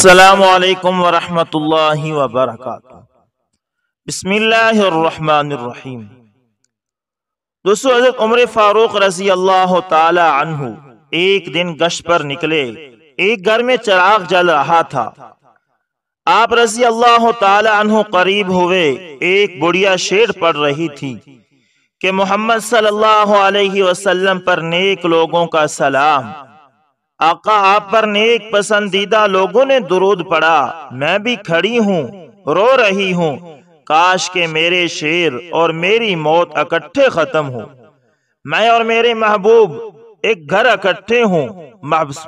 السلام علیکم ورحمۃ اللہ وبرکاتہ۔ بسم اللہ الرحمن الرحیم۔ دوستو، حضرت عمر فاروق رضی اللہ تعالی عنہ ایک دن گشت پر نکلے۔ ایک گھر میں چراغ جل رہا تھا۔ آپ رضی اللہ تعالی عنہ قریب ہوئے۔ ایک بڑھیا شعر پڑھ رہی تھی کہ محمد صلی اللہ علیہ وسلم پر نیک لوگوں کا سلام، آقا آپ پر نیک پسندیدہ لوگوں نے درود پڑھا، میں بھی کھڑی ہوں رو رہی ہوں، کاش کہ میرے شعر اور میری موت اکٹھے ختم ہوں، میں اور میرے محبوب ایک گھر اکٹھے ہوں۔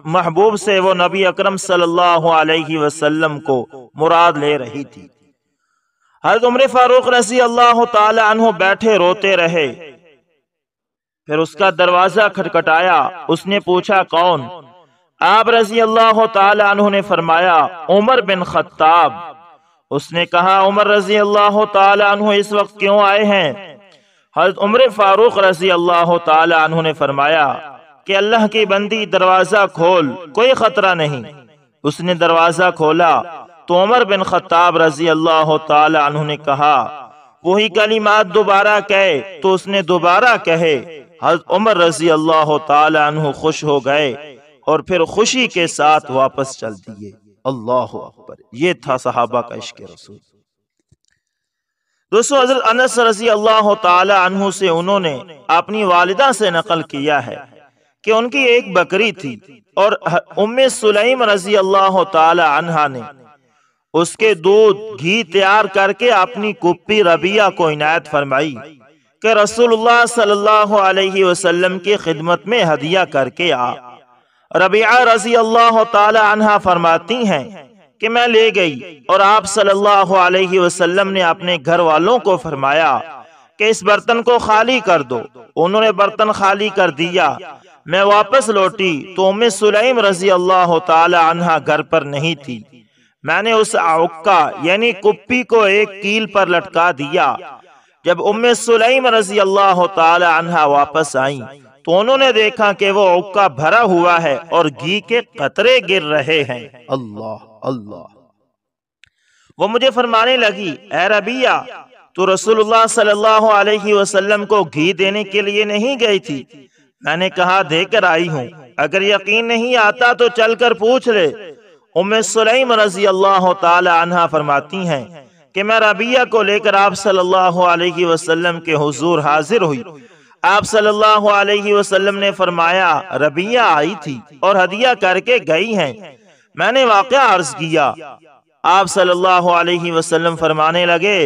محبوب سے وہ نبی اکرم صلی اللہ علیہ وسلم کو مراد لے رہی تھی۔ حضرت عمر فاروق رضی اللہ تعالی عنہ بیٹھے روتے رہے۔ پھر اس کا دروازہ کھٹکھٹایا۔ اس نے پوچھا کون؟ آپ رضی اللہ تعالی عنہ نے فرمایا عمر بن خطاب۔ اس نے کہا عمر رضی اللہ تعالی عنہ اس وقت کیوں آئے ہیں؟ حضرت عمر فاروق رضی اللہ تعالی عنہ نے فرمایا کہ اللہ کی بندی دروازہ کھول، کوئی خطرہ نہیں۔ اس نے دروازہ کھولا تو عمر بن خطاب رضی اللہ تعالی عنہ نے کہا وہی کلمات دوبارہ کہے، تو اس نے دوبارہ کہے۔ حضرت عمر رضی اللہ تعالی عنہ خوش ہو گئے اور پھر خوشی کے ساتھ واپس چل دیے۔ اللہ اکبر، یہ تھا صحابہ کا عشق رسول۔ دوستو، حضرت انس رضی اللہ تعالی عنہ سے انہوں نے اپنی والدہ سے نقل کیا ہے کہ ان کی ایک بکری تھی اور ام سلیم رضی اللہ تعالی عنہ نے اس کے دودھ گھی تیار کر کے اپنی کپی ربیہ کو عنایت فرمائی کہ رسول اللہ صلی اللہ علیہ وسلم کی خدمت میں ہدیہ کر کے آ۔ ربیعہ رضی اللہ تعالی عنہ فرماتی ہیں کہ میں لے گئی اور آپ صلی اللہ علیہ وسلم نے اپنے گھر والوں کو فرمایا کہ اس برتن کو خالی کر دو۔ انہوں نے برتن خالی کر دیا۔ میں واپس لوٹی تو ام سلیم رضی اللہ تعالی عنہ گھر پر نہیں تھی۔ میں نے اس عکا یعنی کپی کو ایک کیل پر لٹکا دیا۔ جب ام سلیم رضی اللہ تعالی عنہ واپس آئیں تو انہوں نے دیکھا کہ وہ عکا بھرا ہوا ہے اور گھی کے قطرے گر رہے ہیں۔ اللہ اللہ۔ وہ مجھے فرمانے لگی اے ربیہ، تو رسول اللہ صلی اللہ علیہ وسلم کو گھی دینے کے لیے نہیں گئی تھی؟ میں نے کہا دے کر آئی ہوں، اگر یقین نہیں آتا تو چل کر پوچھ لے۔ ام سلیم رضی اللہ تعالی عنہ فرماتی ہیں کہ میں ربیہ کو لے کر آپ صلی اللہ علیہ وسلم کے حضور حاضر ہوئی۔ آپ صلی اللہ علیہ وسلم نے فرمایا ربیہ آئی تھی اور ہدیہ کر کے گئی ہیں۔ میں نے واقعہ عرض کیا۔ آپ صلی اللہ علیہ وسلم فرمانے لگے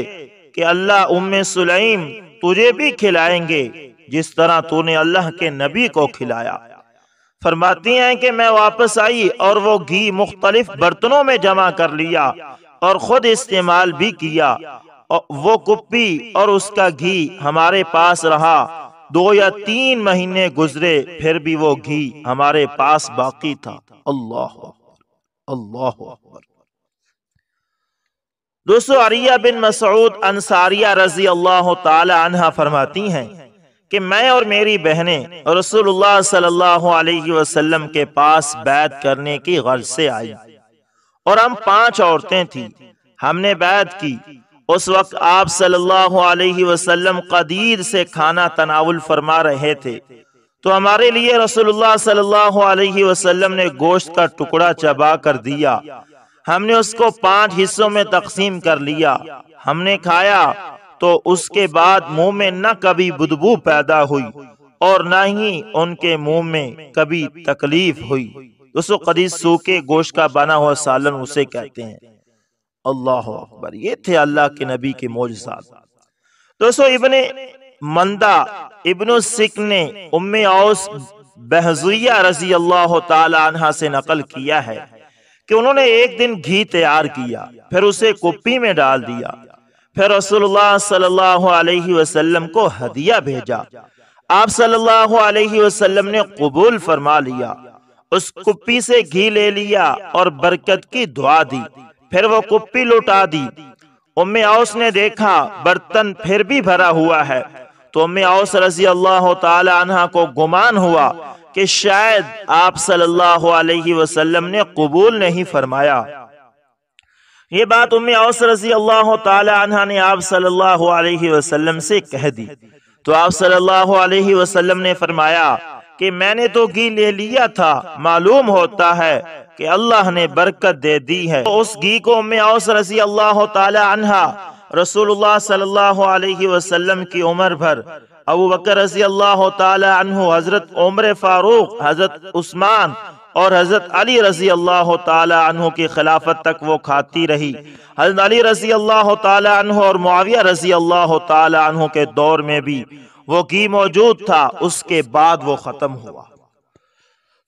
کہ اللہ ام سلیم تجھے بھی کھلائیں گے جس طرح تو نے اللہ کے نبی کو کھلایا۔ فرماتی ہیں کہ میں واپس آئی اور وہ گھی مختلف برتنوں میں جمع کر لیا اور خود استعمال بھی کیا۔ وہ کپی اور اس کا گھی ہمارے پاس رہا۔ 2 یا 3 مہینے گزرے پھر بھی وہ گھی ہمارے پاس باقی تھا۔ اللہ اکبر، اللہ اکبر۔ دوستو، عریہ بن مسعود انصاریہ رضی اللہ تعالی عنہ فرماتی ہیں کہ میں اور میری بہنیں رسول اللہ صلی اللہ علیہ وسلم کے پاس بیعت کرنے کی غرض سے آئی اور ہم 5 عورتیں تھیں۔ ہم نے بیعت کی۔ اس وقت آپ صلی اللہ علیہ وسلم قدیر سے کھانا تناول فرما رہے تھے تو ہمارے لیے رسول اللہ صلی اللہ علیہ وسلم نے گوشت کا ٹکڑا چبا کر دیا۔ ہم نے اس کو 5 حصوں میں تقسیم کر لیا۔ ہم نے کھایا تو اس کے بعد منہ میں نہ کبھی بدبو پیدا ہوئی اور نہ ہی ان کے منہ میں کبھی تکلیف ہوئی۔ دوستو، قدیر سوکھے گوشت کا بنا ہوا سالن اسے کہتے ہیں۔ اللہ اکبر، یہ تھے اللہ کے نبی کے معجزات۔ دوستو، ابن مندہ ابن سک نے ام اوس بہزویہ رضی اللہ تعالی عنہ سے نقل کیا ہے کہ انہوں نے ایک دن گھی تیار کیا، پھر اسے کپی میں ڈال دیا، پھر رسول اللہ صلی اللہ علیہ وسلم کو ہدیہ بھیجا۔ آپ صلی اللہ علیہ وسلم نے قبول فرما لیا، اس کپی سے گھی لے لیا اور برکت کی دعا دی، پھر وہ کپی لوٹا دی۔ ام اوس نے دیکھا برتن پھر بھی بھرا ہوا ہے تو ام اوس رضی اللہ تعالی عنہ کو گمان ہوا کہ شاید آپ صلی اللہ علیہ وسلم نے قبول نہیں فرمایا۔ یہ بات ام اوس رضی اللہ تعالی عنہ نے آپ صلی اللہ علیہ وسلم سے کہہ دی تو آپ صلی اللہ علیہ وسلم نے فرمایا کہ میں نے تو گھی لے لیا تھا، معلوم ہوتا ہے کہ اللہ نے برکت دے دی ہے۔ اس گھی کو ام اوس رضی اللہ تعالی عنہ رسول اللہ صلی اللہ علیہ وسلم کی عمر بھر، ابو بکر رضی اللہ تعالی عنہ، حضرت عمر فاروق، حضرت عثمان اور حضرت علی رضی اللہ تعالی عنہ کی خلافت تک وہ کھاتی رہی۔ حضرت علی رضی اللہ تعالی عنہ اور معاویہ رضی اللہ تعالی عنہ کے دور میں بھی وہ گھی موجود تھا، اس کے بعد وہ ختم ہوا۔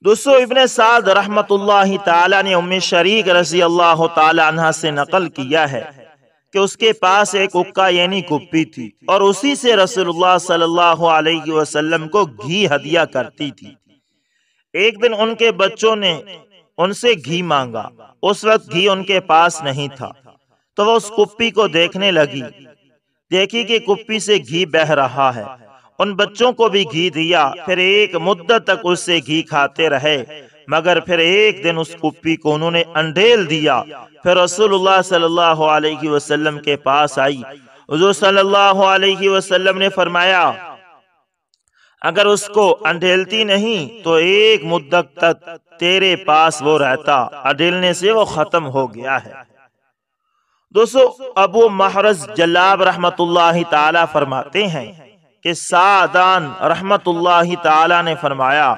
دوستو، ابن سعد رحمت اللہ تعالی نے ام شریک رضی اللہ تعالی عنہ سے نقل کیا ہے کہ اس کے پاس ایک اکا یعنی کپی تھی اور اسی سے رسول اللہ صلی اللہ علیہ وسلم کو گھی ہدیہ کرتی تھی۔ ایک دن ان کے بچوں نے ان سے گھی مانگا، اس وقت گھی ان کے پاس نہیں تھا، تو وہ اس کپی کو دیکھنے لگی، دیکھی کہ کپی سے گھی بہہ رہا ہے۔ ان بچوں کو بھی گھی دیا، پھر ایک مدت تک اس سے گھی کھاتے رہے، مگر پھر ایک دن اس کپی کو انہوں نے انڈیل دیا۔ پھر رسول اللہ صلی اللہ علیہ وسلم کے پاس آئی، حضور صلی اللہ علیہ وسلم نے فرمایا اگر اس کو انڈیلتی نہیں تو ایک مدت تک تیرے پاس وہ رہتا، انڈیلنے سے وہ ختم ہو گیا ہے۔ دوستو، ابو محرز جلاب رحمت اللہ تعالی فرماتے ہیں کہ سعدان رحمت اللہ تعالی نے فرمایا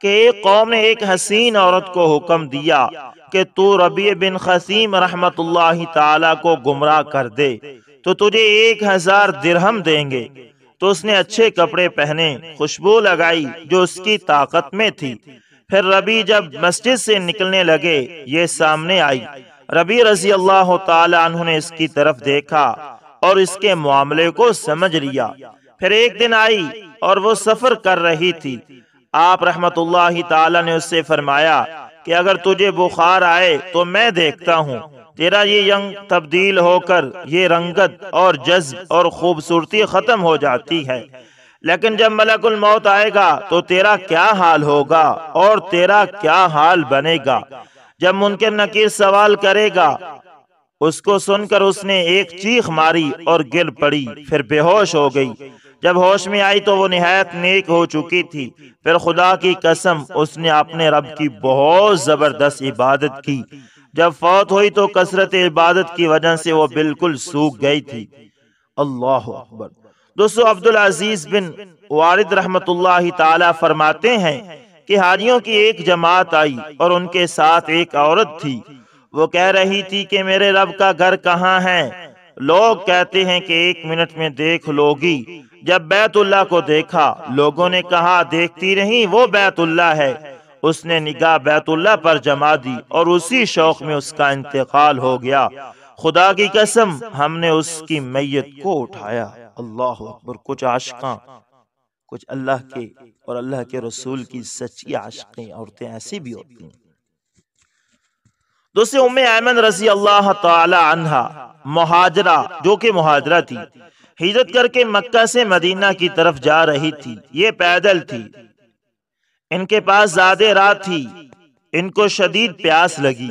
کہ ایک قوم نے ایک حسین عورت کو حکم دیا کہ تو ربیع بن خثیم رحمت اللہ تعالی کو گمراہ کر دے تو تجھے 1000 درہم دیں گے۔ تو اس نے اچھے کپڑے پہنے، خوشبو لگائی جو اس کی طاقت میں تھی۔ پھر ربیع جب مسجد سے نکلنے لگے، یہ سامنے آئی۔ ربیع رضی اللہ تعالی عنہ نے اس کی طرف دیکھا اور اس کے معاملے کو سمجھ لیا۔ پھر ایک دن آئی اور وہ سفر کر رہی تھی۔ آپ رحمت اللہ تعالی نے اس سے فرمایا کہ اگر تجھے بخار آئے تو میں دیکھتا ہوں، تیرا یہ رنگ تبدیل ہو کر یہ رنگت اور جذب اور خوبصورتی ختم ہو جاتی ہے، لیکن جب ملک الموت آئے گا تو تیرا کیا حال ہوگا اور تیرا کیا حال بنے گا؟ جب منکر نکیر سوال کرے گا۔ اس کو سن کر اس نے ایک چیخ ماری اور گر پڑی، پھر بے ہوش ہو گئی۔ جب ہوش میں آئی تو وہ نہایت نیک ہو چکی تھی۔ پھر خدا کی قسم اس نے اپنے رب کی بہت زبردست عبادت کی۔ جب فوت ہوئی تو کثرت عبادت کی وجہ سے وہ بالکل سوکھ گئی تھی۔ اللہ اکبر۔ دوستو، عبدالعزیز بن وارد رحمت اللہ تعالی فرماتے ہیں کہ حاجیوں کی ایک جماعت آئی اور ان کے ساتھ ایک عورت تھی۔ وہ کہہ رہی تھی کہ میرے رب کا گھر کہاں ہے؟ لوگ کہتے ہیں کہ 1 منٹ میں دیکھ لوگی۔ جب بیت اللہ کو دیکھا، لوگوں نے کہا دیکھتی نہیں، وہ بیت اللہ ہے۔ اس نے نگاہ بیت اللہ پر جما دی اور اسی شوق میں اس کا انتقال ہو گیا۔ خدا کی قسم ہم نے اس کی میت کو اٹھایا۔ اللہ اکبر۔ کچھ عاشقاں، کچھ اللہ کے اور اللہ کے رسول کی سچی عاشقیں عورتیں ایسی بھی ہوتی ہیں۔ دوسرے ام ایمن رضی اللہ تعالی عنہا مہاجرہ، جو کہ مہاجرہ تھی، ہجرت کر کے مکہ سے مدینہ کی طرف جا رہی تھی۔ یہ پیدل تھی، ان کے پاس زیادہ راہ تھی، ان کو شدید پیاس لگی،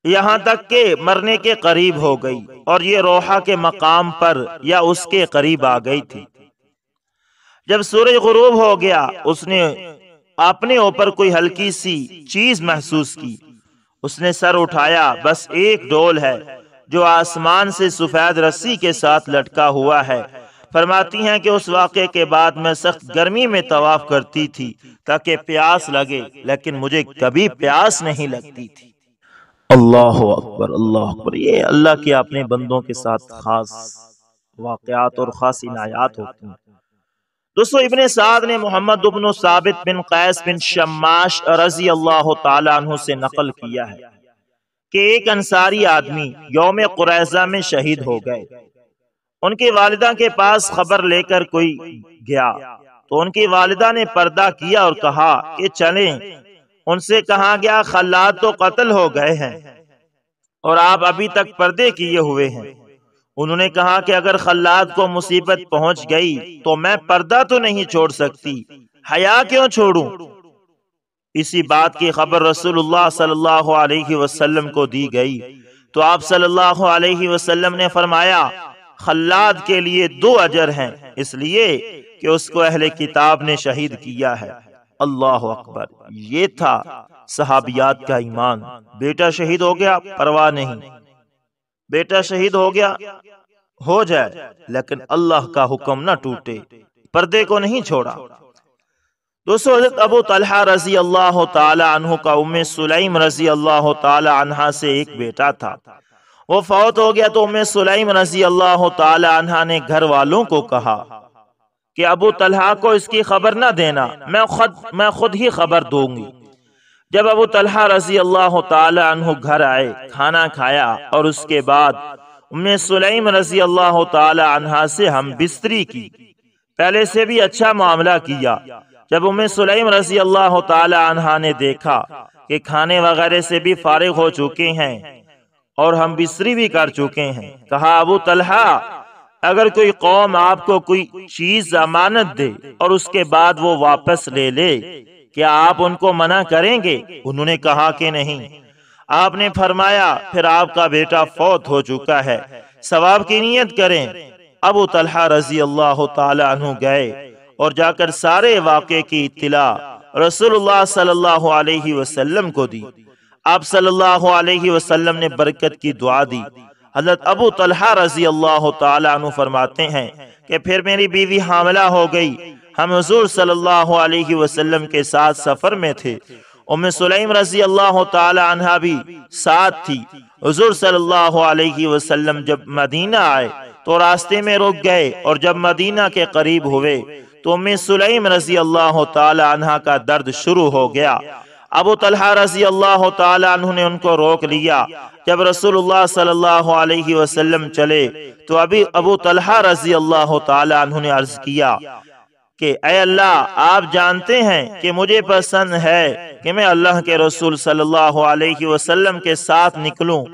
یہاں تک کہ مرنے کے قریب ہو گئی اور یہ روحہ کے مقام پر یا اس کے قریب آ گئی تھی۔ جب سورج غروب ہو گیا، اس نے اپنے اوپر کوئی ہلکی سی چیز محسوس کی۔ اس نے سر اٹھایا، بس ایک ڈول ہے جو آسمان سے سفید رسی کے ساتھ لٹکا ہوا ہے۔ فرماتی ہیں کہ اس واقعے کے بعد میں سخت گرمی میں طواف کرتی تھی تاکہ پیاس لگے، لیکن مجھے کبھی پیاس نہیں لگتی تھی۔ اللہ اکبر، اللہ اکبر۔ یہ اللہ کے اپنے بندوں کے ساتھ خاص واقعات اور خاص عنایات ہوتی ہیں۔ دوستو، ابن سعد نے محمد بن ثابت بن قیس بن شماش رضی اللہ تعالی عنہ سے نقل کیا ہے کہ ایک انصاری آدمی یوم قریظہ میں شہید ہو گئے۔ ان کی والدہ کے پاس خبر لے کر کوئی گیا تو ان کی والدہ نے پردہ کیا اور کہا کہ چلیں۔ ان سے کہا گیا خلاد تو قتل ہو گئے ہیں اور آپ ابھی تک پردے کیے ہوئے ہیں۔ انہوں نے کہا کہ اگر خلاد کو مصیبت پہنچ گئی تو میں پردہ تو نہیں چھوڑ سکتی، حیا کیوں چھوڑوں؟ اسی بات کی خبر رسول اللہ صلی اللہ علیہ وسلم کو دی گئی تو آپ صلی اللہ علیہ وسلم نے فرمایا خلاد کے لیے 2 اجر ہیں، اس لیے کہ اس کو اہل کتاب نے شہید کیا ہے۔ اللہ اکبر! یہ تھا صحابیات کا ایمان۔ بیٹا شہید ہو گیا، پرواہ نہیں، بیٹا شہید ہو گیا ہو جائے، لیکن اللہ کا حکم نہ ٹوٹے، پردے کو نہیں چھوڑا۔ دوستو، حضرت ابو طلحہ رضی اللہ تعالی عنہ کا ام سلیم رضی اللہ تعالی عنہ سے ایک بیٹا تھا، وہ فوت ہو گیا تو ام سلیم رضی اللہ تعالی عنہ نے گھر والوں کو کہا کہ ابو طلحہ کو اس کی خبر نہ دینا، میں خود ہی خبر دوں گی۔ جب ابو طلحہ رضی اللہ تعالی عنہ گھر آئے، کھانا کھایا اور اس کے بعد ام سلیم رضی اللہ تعالی عنہ سے ہم بستری کی، پہلے سے بھی اچھا معاملہ کیا۔ جب ام سلیم رضی اللہ تعالی عنہ نے دیکھا کہ کھانے وغیرہ سے بھی فارغ ہو چکے ہیں اور ہم بستری بھی کر چکے ہیں، کہا ابو طلحہ اگر کوئی قوم آپ کو کوئی چیز امانت دے اور اس کے بعد وہ واپس لے لے، کیا آپ ان کو منع کریں گے؟ انہوں نے کہا کہ نہیں۔ آپ نے فرمایا پھر آپ کا بیٹا فوت ہو چکا ہے، ثواب کی نیت کریں۔ ابو طلحہ رضی اللہ تعالی عنہ گئے اور جا کر سارے واقعے کی اطلاع رسول اللہ صلی اللہ علیہ وسلم کو دی۔ آپ صلی اللہ علیہ وسلم نے برکت کی دعا دی۔ حضرت ابو طلحہ رضی اللہ تعالی عنہ فرماتے ہیں کہ پھر میری بیوی حاملہ ہو گئی، ہم حضور صلی اللہ علیہ وسلم کے ساتھ سفر میں تھے، ام سلیم رضی اللہ تعالی عنہ بھی ساتھ تھی۔ حضور صلی اللہ علیہ وسلم جب مدینہ آئے تو راستے میں رک گئے، اور جب مدینہ کے قریب ہوئے تو ام سلیم رضی اللہ تعالی عنہ کا درد شروع ہو گیا۔ ابو طلحہ رضی اللہ تعالی عنہ نے ان کو روک لیا۔ جب رسول اللہ صلی اللہ علیہ وسلم چلے تو ابو طلحہ رضی اللہ تعالی عنہ نے عرض کیا کہ اے اللہ، آپ جانتے ہیں کہ مجھے پسند ہے کہ میں اللہ کے رسول صلی اللہ علیہ وسلم کے ساتھ نکلوں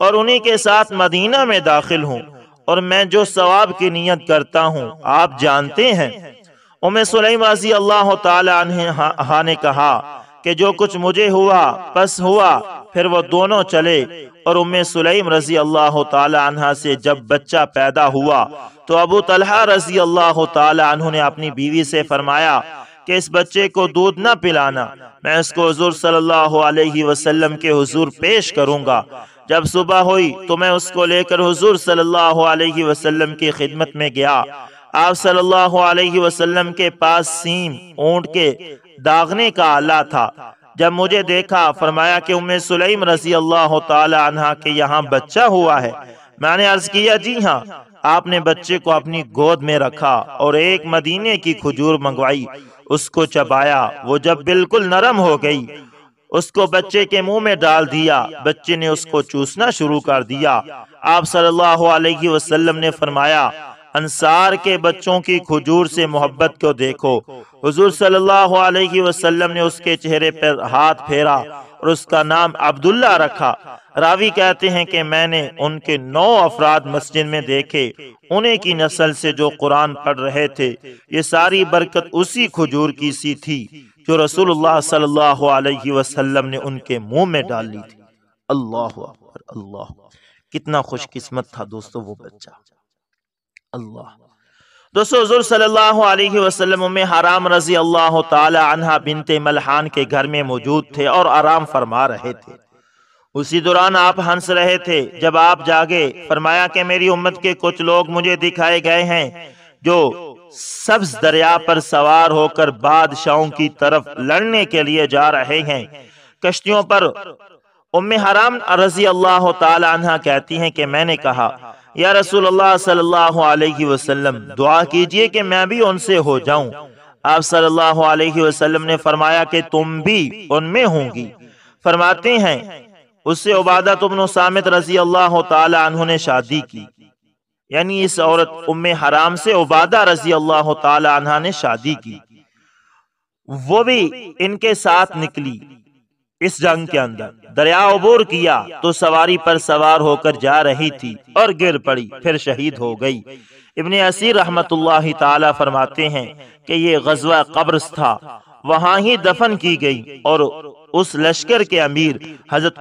اور انہی کے ساتھ مدینہ میں داخل ہوں، اور میں جو ثواب کی نیت کرتا ہوں آپ جانتے ہیں۔ ام سلیم رضی اللہ تعالی عنہ نے کہا کہ جو کچھ مجھے ہوا بس ہوا۔ پھر وہ دونوں چلے، اور ام سلیم رضی اللہ تعالی عنہ سے جب بچہ پیدا ہوا تو ابو طلحہ رضی اللہ تعالی عنہ نے اپنی بیوی سے فرمایا کہ اس بچے کو دودھ نہ پلانا، میں اس کو حضور صلی اللہ علیہ وسلم کے حضور پیش کروں گا۔ جب صبح ہوئی تو میں اس کو لے کر حضور صلی اللہ علیہ وسلم کی خدمت میں گیا۔ آپ صلی اللہ علیہ وسلم کے پاس سیم اونٹ کے داغنے کا آلہ تھا۔ جب مجھے دیکھا فرمایا کہ ام سلیم رضی اللہ تعالی عنہ کے یہاں بچہ ہوا ہے۔ میں نے عرض کیا جی ہاں۔ آپ نے بچے کو اپنی گود میں رکھا اور ایک مدینے کی کھجور منگوائی، اس کو چبایا، وہ جب بالکل نرم ہو گئی اس کو بچے کے منہ میں ڈال دیا، بچے نے اس کو چوسنا شروع کر دیا۔ آپ صلی اللہ علیہ وسلم نے فرمایا انصار کے بچوں کی کھجور سے محبت کو دیکھو۔ حضور صلی اللہ علیہ وسلم نے اس کے چہرے پر ہاتھ پھیرا اور اس کا نام عبداللہ رکھا۔ راوی کہتے ہیں کہ میں نے ان کے 9 افراد مسجد میں دیکھے، انہیں کی نسل سے جو قرآن پڑھ رہے تھے۔ یہ ساری برکت اسی کھجور کی سی تھی جو رسول اللہ صلی اللہ علیہ وسلم نے ان کے منہ میں ڈالی تھی۔ اللہ اکبر! اللہ! کتنا خوش قسمت تھا دوستو وہ بچہ۔ اللہ! دوستو، حضور صلی اللہ علیہ وسلم ام حرام رضی اللہ تعالی عنہ بنت ملحان کے گھر میں موجود تھے اور آرام فرما رہے تھے۔ اسی دوران آپ ہنس رہے تھے جب آپ جاگے۔ فرمایا کہ میری امت کے کچھ لوگ مجھے دکھائے گئے ہیں جو سبز دریا پر سوار ہو کر بادشاہوں کی طرف لڑنے کے لیے جا رہے ہیں کشتیوں پر۔ ام حرام رضی اللہ تعالی عنہ کہتی ہیں کہ میں نے کہا یا رسول اللہ صلی اللہ علیہ وسلم، دعا کیجئے کہ میں بھی ان سے ہو جاؤں۔ آپ صلی اللہ علیہ وسلم نے فرمایا کہ تم بھی ان میں ہوں گی۔ فرماتے ہیں اس سے عبادہ بن صامت رضی اللہ تعالی عنہ نے شادی کی، یعنی اس عورت ام حرام سے عبادہ رضی اللہ تعالی عنہ نے شادی کی۔ وہ بھی ان کے ساتھ نکلی اس جنگ کے اندر، دریا عبور کیا تو سواری پر سوار ہو کر جا رہی تھی اور گر پڑی، پھر شہید ہو گئی۔ ابن اسیر رحمت اللہ تعالی فرماتے ہیں کہ یہ غزوہ قبرص تھا وہاں ہی دفن کی گئی، اور اس لشکر کے امیر حضرت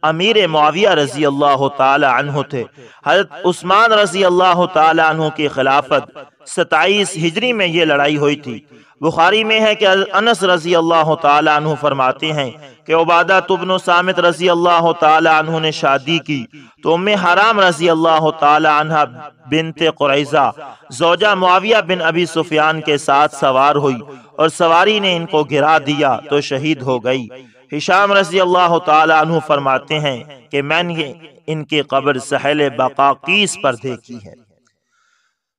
امیر معاویہ رضی اللہ تعالی عنہ تھے۔ حضرت عثمان رضی اللہ تعالی عنہ کی خلافت 27 ہجری میں یہ لڑائی ہوئی تھی۔ بخاری میں ہے کہ انس رضی اللہ تعالی عنہ فرماتے ہیں کہ عبادہ بن صامت رضی اللہ تعالی عنہ نے شادی کی تو ام حرام رضی اللہ تعالی عنہ بنت قریظہ زوجہ معاویہ بن ابی سفیان کے ساتھ سوار ہوئی، اور سواری نے ان کو گرا دیا تو شہید ہو گئی۔ ہشام رضی اللہ تعالی عنہ فرماتے ہیں کہ میں نے ان کی قبر سہیل بقاقیس پر دیکھی ہے۔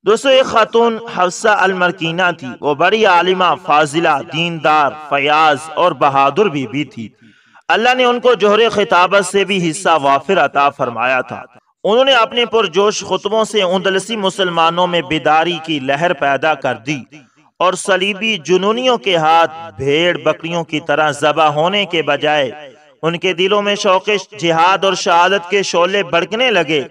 دوستو، ایک خاتون حفصہ المرکینہ تھی۔ وہ بڑی عالمہ، فاضلہ، دیندار، فیاض اور بہادر بھی تھی۔ اللہ نے ان کو جوہر خطابت سے بھی حصہ وافر عطا فرمایا تھا۔ انہوں نے اپنے پرجوش خطبوں سے اندلسی مسلمانوں میں بیداری کی لہر پیدا کر دی، اور صلیبی جنونیوں کے ہاتھ بھیڑ بکریوں کی طرح ذبح ہونے کے بجائے ان کے دلوں میں شوق جہاد اور شہادت کے شعلے بھڑکنے لگے۔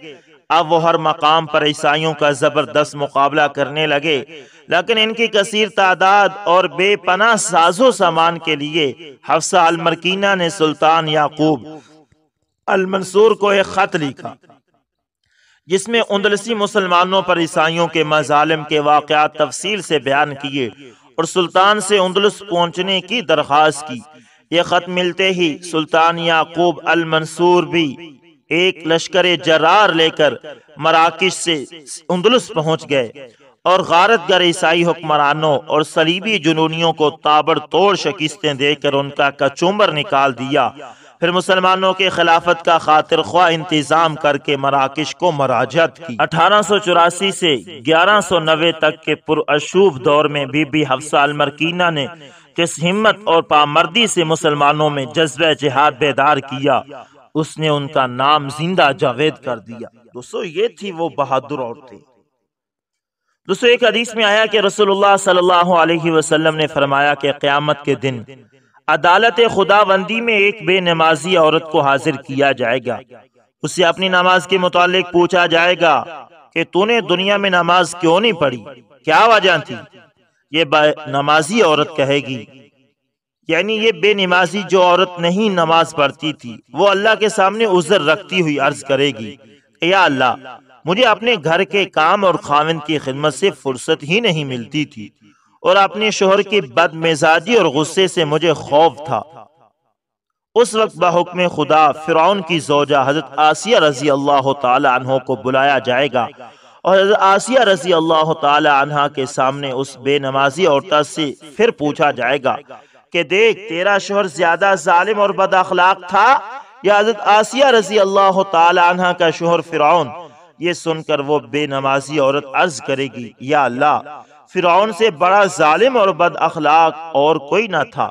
اب وہ ہر مقام پر عیسائیوں کا زبردست مقابلہ کرنے لگے، لیکن ان کی کثیر تعداد اور بے پناہ ساز و سامان کے لیے حفصہ المرکینہ نے سلطان یعقوب المنصور کو ایک خط لکھا، جس میں اندلسی مسلمانوں پر عیسائیوں کے مظالم کے واقعات تفصیل سے بیان کیے اور سلطان سے اندلس پہنچنے کی درخواست کی۔ یہ خط ملتے ہی سلطان یعقوب المنصور بھی ایک لشکر جرار لے کر مراکش سے اندلس پہنچ گئے، اور غارت گر عیسائی حکمرانوں اور صلیبی جنونیوں کو تابڑ توڑ شکستیں دے کر ان کا کچومبر نکال دیا۔ پھر مسلمانوں کے خلافت کا خاطر خواہ انتظام کر کے مراکش کو مراجعت کی۔ 1884 سے 1190 تک کے پراشوب دور میں بی بی حفصہ المرکینہ نے جس ہمت اور پامردی سے مسلمانوں میں جذبہ جہاد بیدار کیا، اس نے ان کا نام زندہ جاوید کر دیا۔ دوستو، یہ تھی وہ بہادر عورتیں۔ دوستو، ایک حدیث میں آیا کہ رسول اللہ صلی اللہ علیہ وسلم نے فرمایا کہ قیامت کے دن عدالت خداوندی میں ایک بے نمازی عورت کو حاضر کیا جائے گا۔ اسے اپنی نماز کے متعلق پوچھا جائے گا کہ تو نے دنیا میں نماز کیوں نہیں پڑھی، کیا وجہ تھی؟ یہ بے نمازی عورت کہے گی، یعنی یہ بے نمازی جو عورت نہیں نماز پڑھتی تھی، وہ اللہ کے سامنے عذر رکھتی ہوئی عرض کرے گی، یا اللہ، مجھے اپنے گھر کے کام اور خاوند کی خدمت سے فرصت ہی نہیں ملتی تھی، اور اپنے شوہر کی بد مزاجی اور غصے سے مجھے خوف تھا۔ اس وقت بحکم خدا فرعون کی زوجہ حضرت آسیہ رضی اللہ تعالی عنہ کو بلایا جائے گا، اور حضرت آسیہ رضی اللہ تعالی عنہ کے سامنے اس بے نمازی عورت سے پھر پوچھا جائے گا کہ دیکھ، تیرا شوہر زیادہ ظالم اور بد اخلاق تھا یا حضرت آسیہ رضی اللہ تعالی عنہ کا شوہر فرعون؟ یہ سن کر وہ بے نمازی عورت عرض کرے گی، یا اللہ، فرعون سے بڑا ظالم اور بد اخلاق اور کوئی نہ تھا۔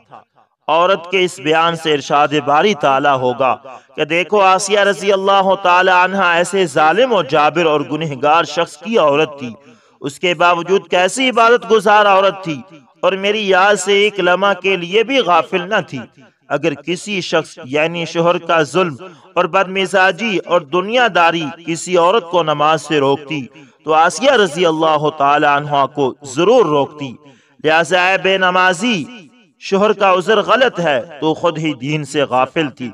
عورت کے اس بیان سے ارشاد باری تعالیٰ ہوگا کہ دیکھو، آسیہ رضی اللہ تعالی عنہ ایسے ظالم اور جابر اور گنہگار شخص کی عورت تھی، اس کے باوجود کیسی عبادت گزار عورت تھی، اور میری یاد سے ایک لمحہ کے لیے بھی غافل نہ تھی۔ اگر کسی شخص یعنی شوہر کا ظلم اور بد مزاجی اور دنیا داری کسی عورت کو نماز سے روکتی تو آسیہ رضی اللہ تعالی عنہ کو ضرور روکتی۔ لہذا اے بے نمازی، شوہر کا عذر غلط ہے، تو خود ہی دین سے غافل تھی۔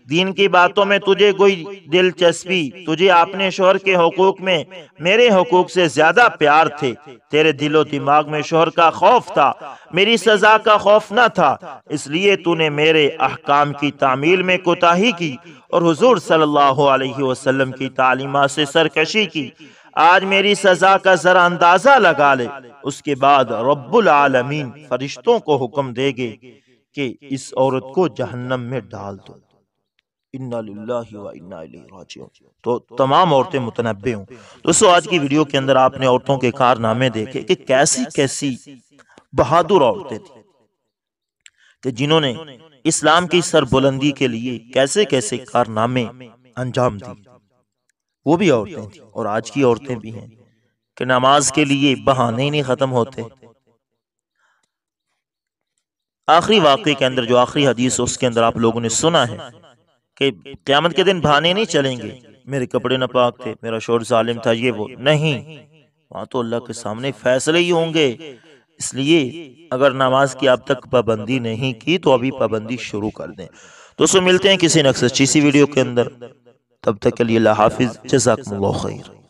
دین کی باتوں میں تجھے کوئی دلچسپی، تجھے اپنے شوہر کے حقوق میں میرے حقوق سے زیادہ پیار تھے، تیرے دل و دماغ میں شوہر کا خوف تھا، میری سزا کا خوف نہ تھا، اس لیے تو نے میرے احکام کی تعمیل میں کوتاہی کی اور حضور صلی اللہ علیہ وسلم کی تعلیمات سے سرکشی کی۔ آج میری سزا کا ذرا اندازہ لگا لے، اس کے بعد رب العالمین فرشتوں کو حکم دے گے کہ اس عورت کو جہنم میں ڈال دو۔ انا للہ و انا الیہ راجعون۔ تو تمام عورتیں متنبع ہوں۔ دوستو، آج کی ویڈیو کے اندر آپ نے عورتوں کے کارنامے دیکھے کہ کیسی کیسی بہادر عورتیں تھیں، کہ جنہوں نے اسلام کی سربلندی کے لیے کیسے کیسے کارنامے انجام دی۔ وہ بھی عورتیں تھیں، اور آج کی عورتیں بھی ہیں کہ نماز کے لیے بہانے ہی نہیں ختم ہوتے۔ آخری واقعے کے اندر جو آخری حدیث اس کے اندر آپ لوگوں نے سنا ہے کہ قیامت کے دن بہانے نہیں چلیں گے، میرے کپڑے ناپاک تھے، میرا شوہر ظالم تھا، یہ وہ نہیں، وہاں تو اللہ کے سامنے فیصلے ہی ہوں گے۔ اس لیے اگر نماز کی اب تک پابندی نہیں کی تو ابھی پابندی شروع کر دیں۔ دوستو ملتے ہیں کسی نیکسٹ اچھی سی ویڈیو کے اندر، تب تک کے لیے اللہ حافظ، جزاکم اللہ خیر۔